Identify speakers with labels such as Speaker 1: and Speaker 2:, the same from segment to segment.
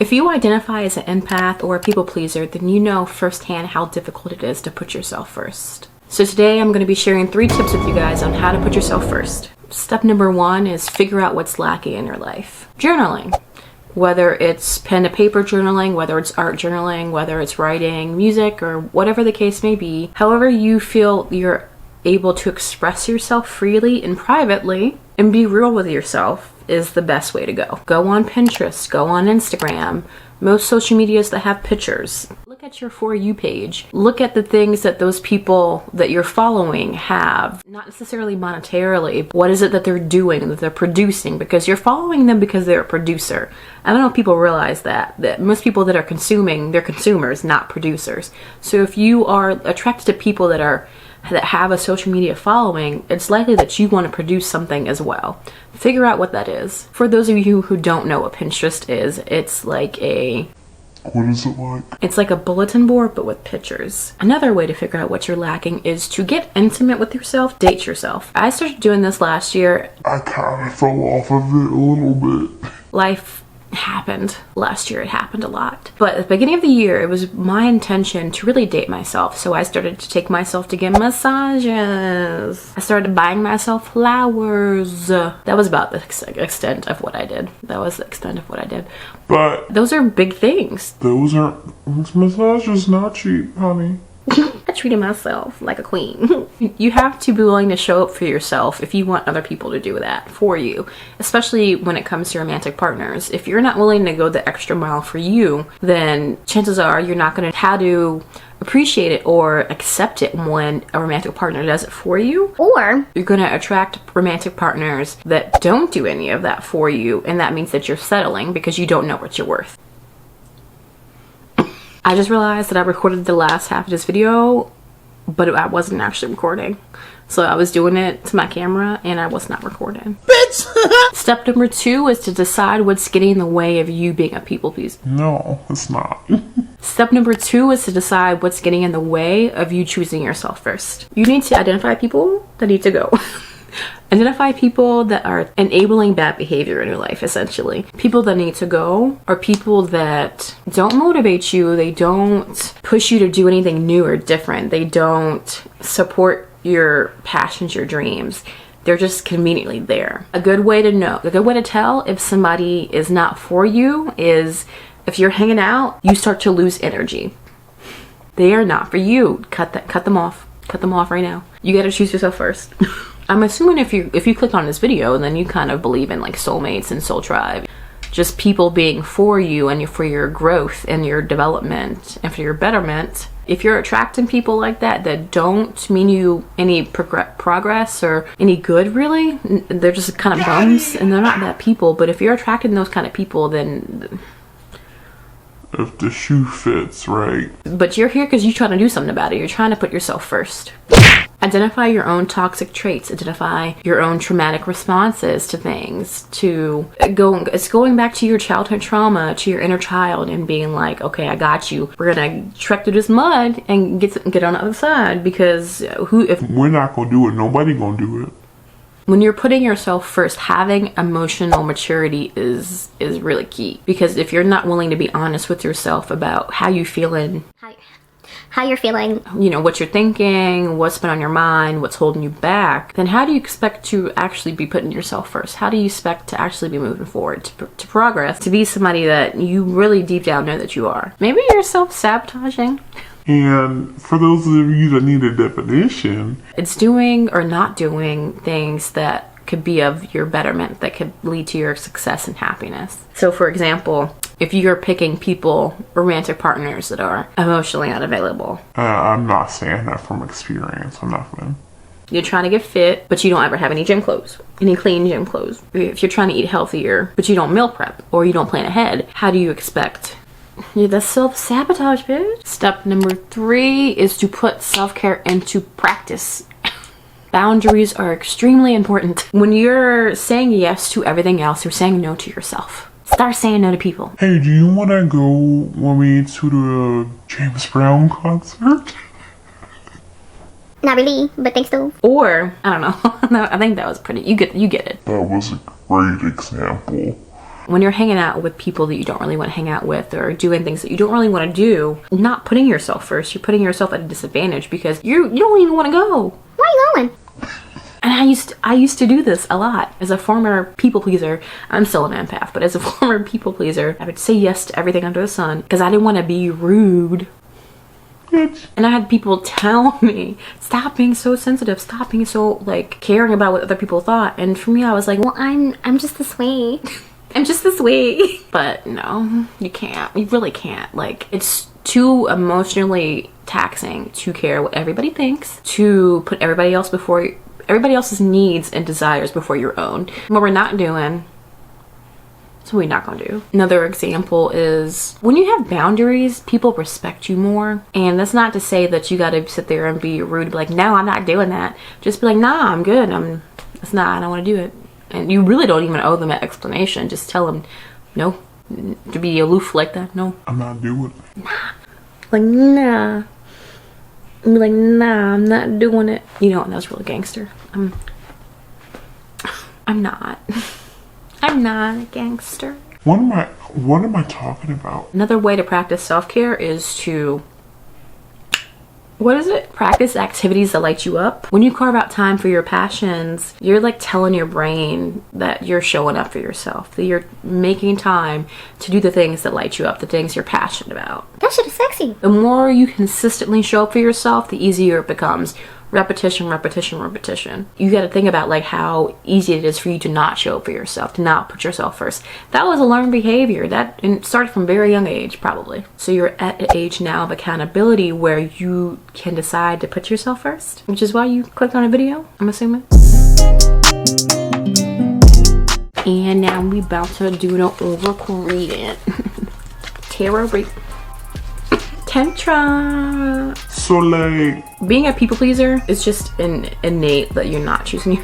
Speaker 1: If you identify as an empath or a people pleaser, then you know firsthand how difficult it is to put yourself first. So today I'm going to be sharing 3 tips with you guys on how to put yourself first. Step number 1 is figure out what's lacking in your life. Journaling. Whether it's pen to paper journaling, whether it's art journaling, whether it's writing, music, or whatever the case may be, however you feel you're able to express yourself freely and privately and be real with yourself is the best way to go. Go on Pinterest, go on Instagram, most social medias that have pictures. Look at your For You page. Look at the things that those people that you're following have, not necessarily monetarily, but what is it that they're doing, that they're producing, because you're following them because they're a producer. I don't know if people realize that most people that are consuming, they're consumers, not producers. So if you are attracted to people that have a social media following, it's likely that you want to produce something as well. Figure out what that is. For those of you who don't know what Pinterest is, it's like a...
Speaker 2: What is it like?
Speaker 1: It's like a bulletin board, but with pictures. Another way to figure out what you're lacking is to get intimate with yourself, date yourself. I started doing this last year.
Speaker 2: I kind of fell off of it a little bit.
Speaker 1: Life happened last year. It happened a lot, but at the beginning of the year it was my intention to really date myself, so I started to take myself to get massages. I started buying myself flowers. That was about the extent of what I did. But those are big things.
Speaker 2: Massage is not cheap, honey.
Speaker 1: I treated myself like a queen. You have to be willing to show up for yourself if you want other people to do that for you, especially when it comes to romantic partners. If you're not willing to go the extra mile for you, then chances are you're not going to how to appreciate it or accept it when a romantic partner does it for you. Or you're going to attract romantic partners that don't do any of that for you, and that means that you're settling because you don't know what you're worth. I just realized that I recorded the last half of this video, but I wasn't actually recording. So I was doing it to my camera and I was not recording. Bitch! Step number 2 is to decide what's getting in the way of you being a people pleaser.
Speaker 2: No, it's not.
Speaker 1: Step number 2 is to decide what's getting in the way of you choosing yourself first. You need to identify people that need to go. Identify people that are enabling bad behavior in your life, essentially. People that need to go are people that don't motivate you. They don't push you to do anything new or different. They don't support your passions, your dreams. They're just conveniently there. A good way to tell if somebody is not for you is if you're hanging out, you start to lose energy. They are not for you. Cut them off. Cut them off right now. You gotta choose yourself first. I'm assuming if you clicked on this video, then you kind of believe in like soulmates and soul tribe. Just people being for you and for your growth and your development and for your betterment. If you're attracting people like that don't mean you any progress or any good really, they're just kind of bums and they're not that people. But if you're attracting those kind of people, then...
Speaker 2: If the shoe fits, right?
Speaker 1: But you're here because you're trying to do something about it. You're trying to put yourself first. Identify your own toxic traits. Identify your own traumatic responses to things. It's going back to your childhood trauma, to your inner child, and being like, okay, I got you. We're gonna trek through this mud and get on the other side, because if
Speaker 2: we're not gonna do it, nobody gonna do it.
Speaker 1: When you're putting yourself first, having emotional maturity is really key. Because if you're not willing to be honest with yourself about how you feeling, how you're feeling, you know, what you're thinking, what's been on your mind, what's holding you back, then how do you expect to actually be putting yourself first? How do you expect to actually be moving forward, to progress, to be somebody that you really deep down know that you are? Maybe you're self-sabotaging.
Speaker 2: And for those of you that need a definition,
Speaker 1: it's doing or not doing things that could be of your betterment, that could lead to your success and happiness. So for example, if you're picking people, romantic partners that are emotionally unavailable.
Speaker 2: I'm not saying that from experience or nothing.
Speaker 1: You're trying to get fit, but you don't ever have any gym clothes, any clean gym clothes. If you're trying to eat healthier, but you don't meal prep or you don't plan ahead, how do you expect? Yeah, that's self-sabotage, bitch. Step number 3 is to put self-care into practice. Boundaries are extremely important. When you're saying yes to everything else, you're saying no to yourself. Start saying no to people.
Speaker 2: Hey, do you want to go with me to the James Brown concert?
Speaker 3: Not really, but thanks though.
Speaker 1: Or, I don't know. I think that was pretty, you get it.
Speaker 2: That was a great example.
Speaker 1: When you're hanging out with people that you don't really want to hang out with, or doing things that you don't really want to do, not putting yourself first, you're putting yourself at a disadvantage because you don't even want to go.
Speaker 3: Where are you going?
Speaker 1: And I used to do this a lot. As a former people pleaser, I'm still an empath, but as a former people pleaser, I would say yes to everything under the sun because I didn't want to be rude. And I had people tell me, stop being so sensitive, stop being so like caring about what other people thought. And for me, I was like, well, I'm just this way. I'm just this way. But no, you can't. You really can't. Like, it's too emotionally taxing to care what everybody thinks, to put everybody else's needs and desires before your own. What we're not doing, that's what we're not gonna do. Another example is when you have boundaries, people respect you more. And that's not to say that you gotta sit there and be rude, be like, no, I'm not doing that. Just be like, nah, I'm good. I don't wanna do it. And you really don't even owe them an explanation. Just tell them, no, to be aloof like that, no.
Speaker 2: I'm not doing it.
Speaker 1: Nah. Like, nah. I'm like, nah, I'm not doing it. You know, and that was real gangster. I'm not. I'm not a gangster.
Speaker 2: What am I talking about?
Speaker 1: Another way to practice self-care is to, practice activities that light you up. When you carve out time for your passions, you're like telling your brain that you're showing up for yourself, that you're making time to do the things that light you up, the things you're passionate about.
Speaker 3: That shit is sexy.
Speaker 1: The more you consistently show up for yourself, the easier it becomes. Repetition, repetition, repetition. You got to think about like how easy it is for you to not show up for yourself, to not put yourself first. That was a learned behavior that started from a very young age, probably. So you're at an age now of accountability where you can decide to put yourself first, which is why you clicked on a video, I'm assuming. And now we about to do an overcreated tarot read. Tantra.
Speaker 2: So like,
Speaker 1: being a people pleaser is just innate that you're not choosing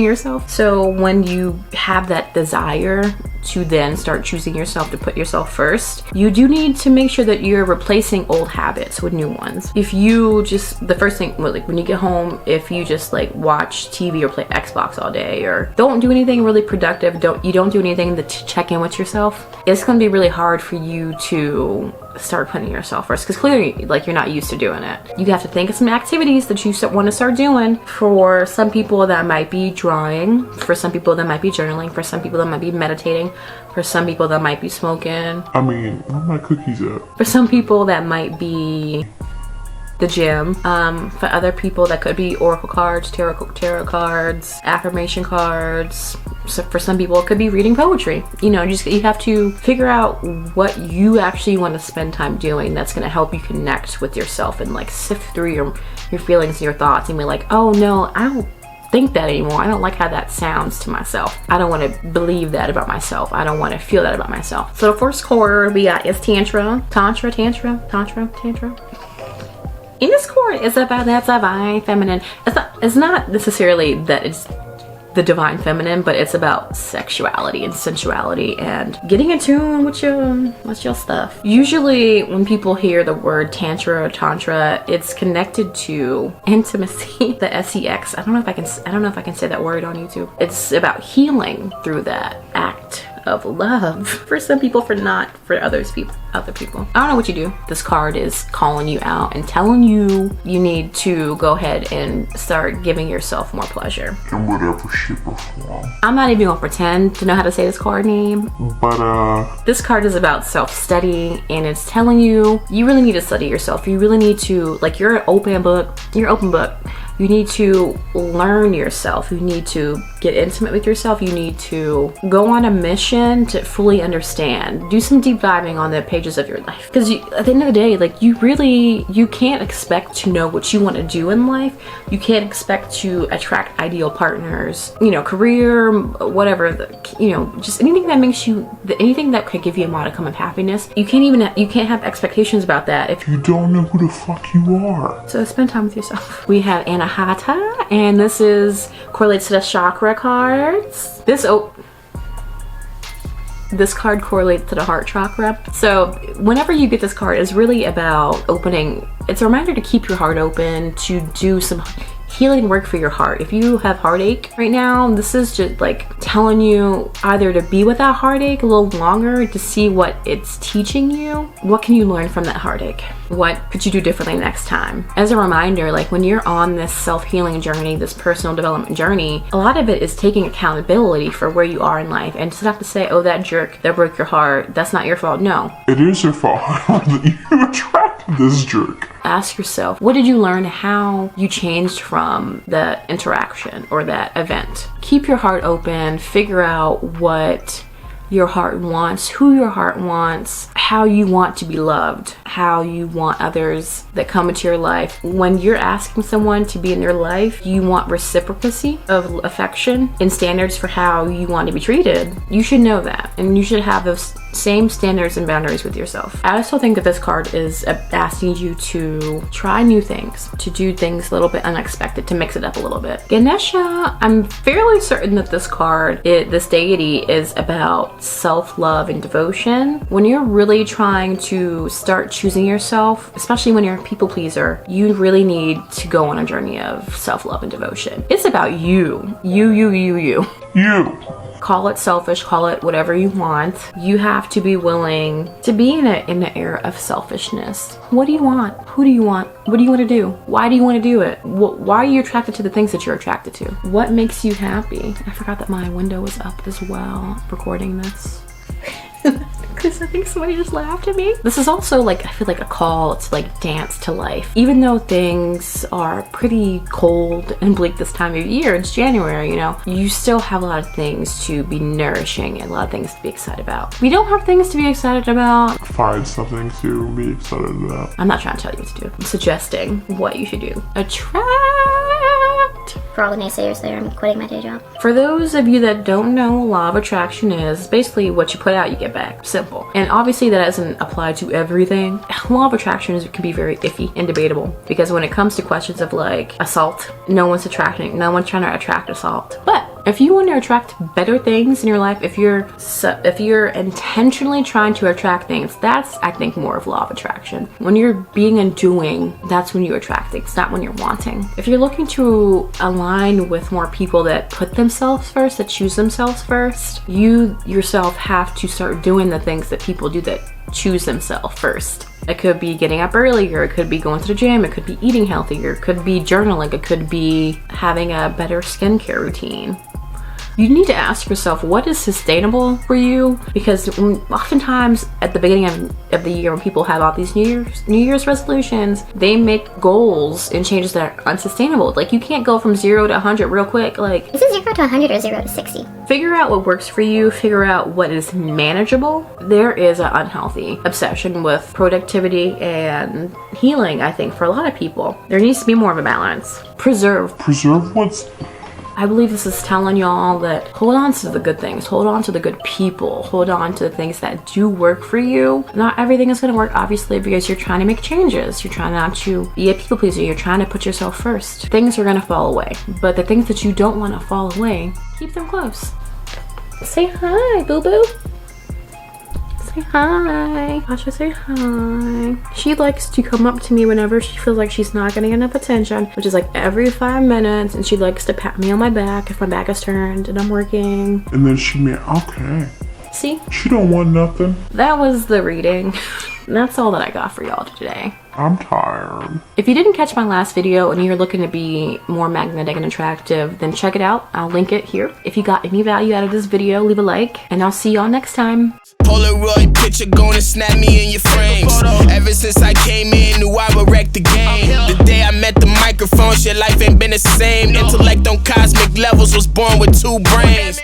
Speaker 1: yourself. So when you have that desire to then start choosing yourself, to put yourself first, you do need to make sure that you're replacing old habits with new ones. If you just, the first thing, like when you get home, if you just like watch TV or play Xbox all day or don't do anything really productive, you don't do anything to check in with yourself, it's going to be really hard for you to start putting yourself first because clearly like you're not used to doing it. You have to think of some activities that you want to start doing. For some people that might be drawing, for some people that might be journaling, for some people that might be meditating, for some people that might be smoking.
Speaker 2: I mean, where my cookies at?
Speaker 1: For some people that might be the gym. For other people that could be oracle cards, tarot cards, affirmation cards. So for some people it could be reading poetry. You know, you have to figure out what you actually want to spend time doing that's going to help you connect with yourself and like sift through your feelings and your thoughts and be like, oh no, I don't think that anymore. I don't like how that sounds to myself. I don't want to believe that about myself. I don't want to feel that about myself. So the first chord we got is Tantra. In this chord, it's about that divine feminine. It's not necessarily that it's the divine feminine, but it's about sexuality and sensuality and getting in tune with your stuff. Usually when people hear the word tantra or tantra, it's connected to intimacy, the sex. I don't know if I can say that word on YouTube. It's about healing through that act of love for some people, for other people. I don't know what you do. This card is calling you out and telling you need to go ahead and start giving yourself more pleasure.
Speaker 2: In whatever shape or form.
Speaker 1: I'm not even gonna pretend to know how to say this card name.
Speaker 2: But
Speaker 1: this card is about self-study and it's telling you really need to study yourself. You really need to, like, you're an open book. You need to learn yourself. You need to get intimate with yourself. You need to go on a mission to fully understand. Do some deep diving on the pages of your life. Because at the end of the day, like, you can't expect to know what you want to do in life. You can't expect to attract ideal partners, career, whatever, just anything that makes anything that could give you a modicum of happiness. You can't have expectations about that if
Speaker 2: you don't know who the fuck you are.
Speaker 1: So spend time with yourself. We have Anahata, and this correlates to the chakra cards. This card correlates to the heart chakra. So whenever you get this card, it's really about opening. It's a reminder to keep your heart open, to do some healing work for your heart. If you have heartache right now, this is just like telling you either to be with that heartache a little longer to see what it's teaching you. What can you learn from that heartache? What could you do differently next time? As a reminder, like when you're on this self-healing journey, this personal development journey, a lot of it is taking accountability for where you are in life and just have to say, oh, that jerk that broke your heart, that's not your fault. No.
Speaker 2: It is your fault that you attracted this jerk.
Speaker 1: Ask yourself, what did you learn? How you changed from the interaction or that event? Keep your heart open, figure out what your heart wants, who your heart wants, how you want to be loved, how you want others that come into your life. When you're asking someone to be in your life, you want reciprocity of affection and standards for how you want to be treated. You should know that, and you should have those same standards and boundaries with yourself. I also think that this card is asking you to try new things, to do things a little bit unexpected, to mix it up a little bit. Ganesha, I'm fairly certain that this card, this deity, is about self-love and devotion. When you're really trying to start choosing yourself, especially when you're a people pleaser, you really need to go on a journey of self-love and devotion. It's about you. You. Call it selfish, call it whatever you want. You have to be willing to be in an era of selfishness. What do you want? Who do you want? What do you want to do? Why do you want to do it? Why are you attracted to the things that you're attracted to? What makes you happy? I forgot that my window was up as well, recording this. Because I think somebody just laughed at me. This is also like, I feel like a call to like dance to life. Even though things are pretty cold and bleak this time of year, it's January, you know, you still have a lot of things to be nourishing and a lot of things to be excited about. We don't have things to be excited about.
Speaker 2: Find something to be excited about.
Speaker 1: I'm not trying to tell you what to do. I'm suggesting what you should do. Attract.
Speaker 3: For all the naysayers there, I'm quitting my day job.
Speaker 1: For those of you that don't know what law of attraction is, basically what you put out, you get back. Simple. And obviously that doesn't apply to everything. Law of attraction can be very iffy and debatable because when it comes to questions of like assault, no one's trying to attract assault. But if you want to attract better things in your life, if you're intentionally trying to attract things, that's, I think, more of law of attraction. When you're being and doing, that's when you attract things, not when you're wanting. If you're looking to align with more people that put themselves first, that choose themselves first, you yourself have to start doing the things that people do that choose themselves first. It could be getting up earlier, it could be going to the gym, it could be eating healthier, it could be journaling, it could be having a better skincare routine. You need to ask yourself what is sustainable for you, because oftentimes at the beginning of the year when people have all these New Year's resolutions, they make goals and changes that are unsustainable. Like you can't go from 0 to 100 real quick. Like,
Speaker 3: Is it 0 to 100 or 0 to 60?
Speaker 1: Figure out what works for you, figure out what is manageable. There is an unhealthy obsession with productivity and healing, I think, for a lot of people. There needs to be more of a balance. Preserve what's... I believe this is telling y'all that hold on to the good things, hold on to the good people, hold on to the things that do work for you. Not everything is going to work, obviously, because you're trying to make changes. You're trying not to be a people pleaser. You're trying to put yourself first. Things are going to fall away, but the things that you don't want to fall away, keep them close. Say hi, boo-boo. Say hi. Asha, say hi. She likes to come up to me whenever she feels like she's not getting enough attention, which is like every 5 minutes, and she likes to pat me on my back if my back is turned and I'm working.
Speaker 2: And then she may, okay.
Speaker 1: See?
Speaker 2: She don't want nothing.
Speaker 1: That was the reading. That's all that I got for y'all today.
Speaker 2: I'm tired.
Speaker 1: If you didn't catch my last video and you're looking to be more magnetic and attractive, then check it out. I'll link it here. If you got any value out of this video, leave a like, and I'll see y'all next time.
Speaker 4: Polaroid picture gonna snap me in your frames. Ever since I came in, knew I would wreck the game. The day I met the microphone, shit, life ain't been the same. Intellect on cosmic levels, was born with 2 brains.